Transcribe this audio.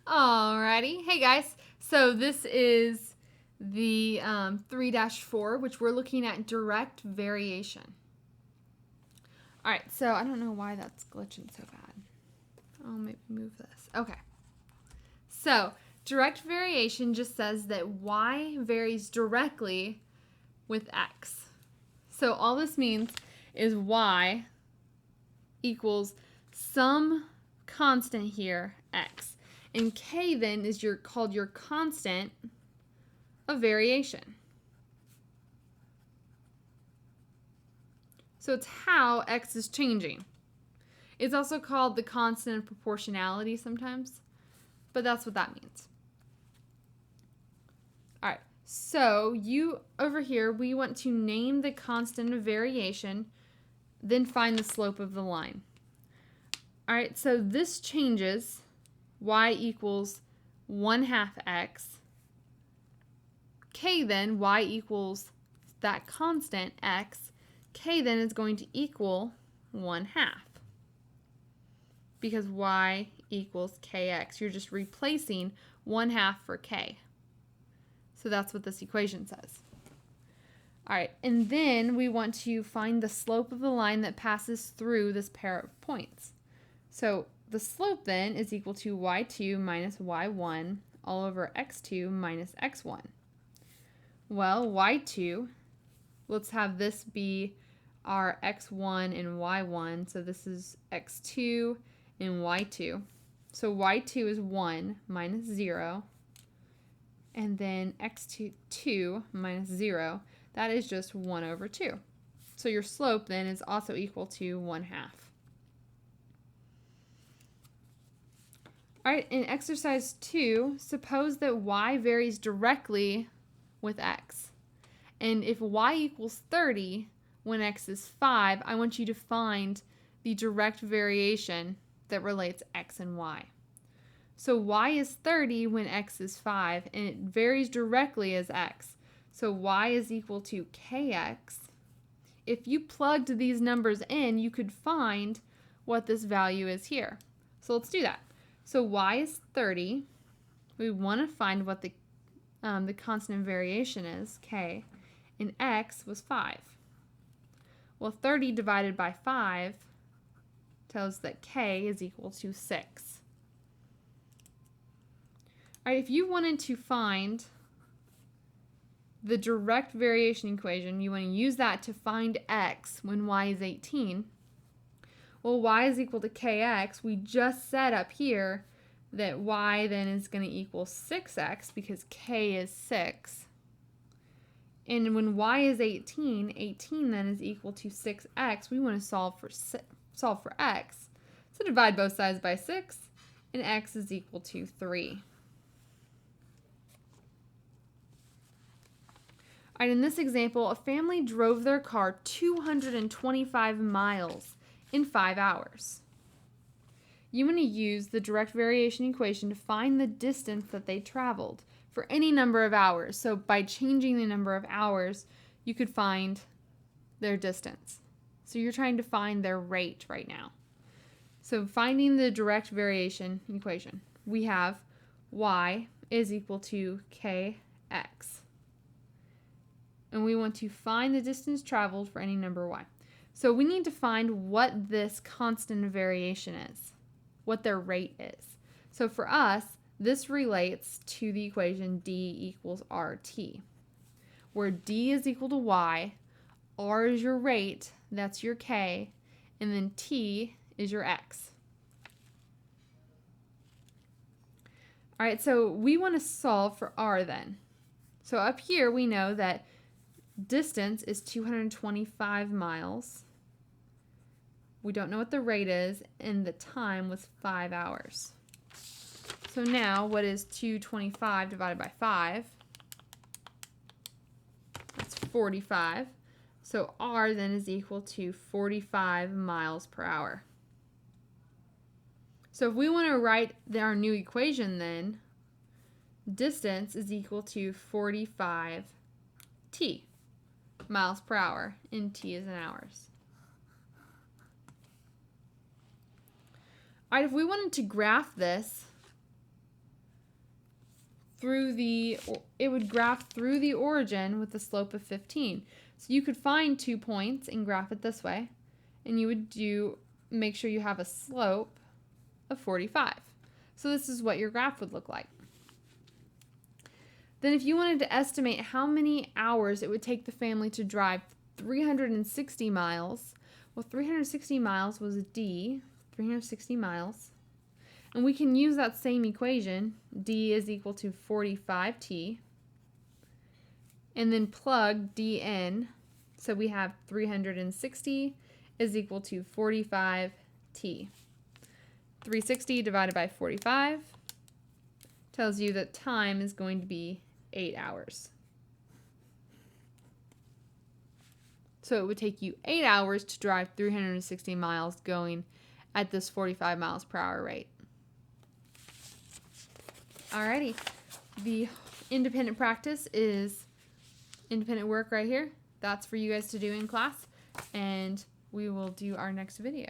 Alrighty. Hey guys. So this is the 3-4, which we're looking at direct variation. Alright, so I don't know why that's glitching so bad. I'll maybe move this. Okay. So direct variation just says that y varies directly with x. So all this means is y equals some constant here, x. And k then is called your constant of variation. So it's how x is changing. It's also called the constant of proportionality sometimes, but that's what that means. All right, so over here, we want to name the constant of variation, then find the slope of the line. All right, so this changes. Y equals 1/2 x. K then, y equals that constant x. K then is going to equal 1/2 because y equals kx. You're just replacing 1/2 for k. So that's what this equation says. All right, and then we want to find the slope of the line that passes through this pair of points. So the slope then is equal to y2 minus y1 all over x2 minus x1. Well, y2, let's have this be our x1 and y1. So this is x2 and y2. So y2 is 1 minus 0. And then x2 minus 0, that is just 1 over 2. So your slope then is also equal to 1/2. All right, in exercise 2, suppose that y varies directly with x. And if y equals 30 when x is 5, I want you to find the direct variation that relates x and y. So y is 30 when x is 5, and it varies directly as x. So y is equal to kx. If you plugged these numbers in, you could find what this value is here. So let's do that. So y is 30. We want to find what the constant of variation is, k, and x was 5. Well, 30 divided by 5 tells us that k is equal to 6. All right, if you wanted to find the direct variation equation, you want to use that to find x when y is 18. Well, y is equal to kx. We just said up here that y then is going to equal 6x because k is 6. And when y is 18, 18 then is equal to 6x. We want to solve for x. So divide both sides by 6, and x is equal to 3. All right, in this example, a family drove their car 225 miles in 5 hours. You want to use the direct variation equation to find the distance that they traveled for any number of hours. So by changing the number of hours, you could find their distance. So you're trying to find their rate right now. So finding the direct variation equation, we have y is equal to kx. And we want to find the distance traveled for any number y. So we need to find what this constant of variation is, what their rate is. So for us, this relates to the equation d equals rt, where d is equal to y, r is your rate, that's your k, and then t is your x. All right, so we want to solve for r then. So up here we know that distance is 225 miles. We don't know what the rate is, and the time was 5 hours. So now, what is 225 divided by 5? That's 45. So r then is equal to 45 miles per hour. So if we want to write our new equation then, distance is equal to 45 t miles per hour, and t is in hours. All right, if we wanted to graph this, it would graph through the origin with a slope of 15. So you could find 2 points and graph it this way, and you would make sure you have a slope of 45. So this is what your graph would look like. Then if you wanted to estimate how many hours it would take the family to drive 360 miles, well, 360 miles was D, 360 miles. And we can use that same equation, D is equal to 45t, and then plug D in. So we have 360 is equal to 45t. 360 divided by 45 tells you that time is going to be 8 hours. So it would take you 8 hours to drive 360 miles going at this 45 miles per hour rate. Alrighty, the independent practice is independent work right here. That's for you guys to do in class, and we will do our next video.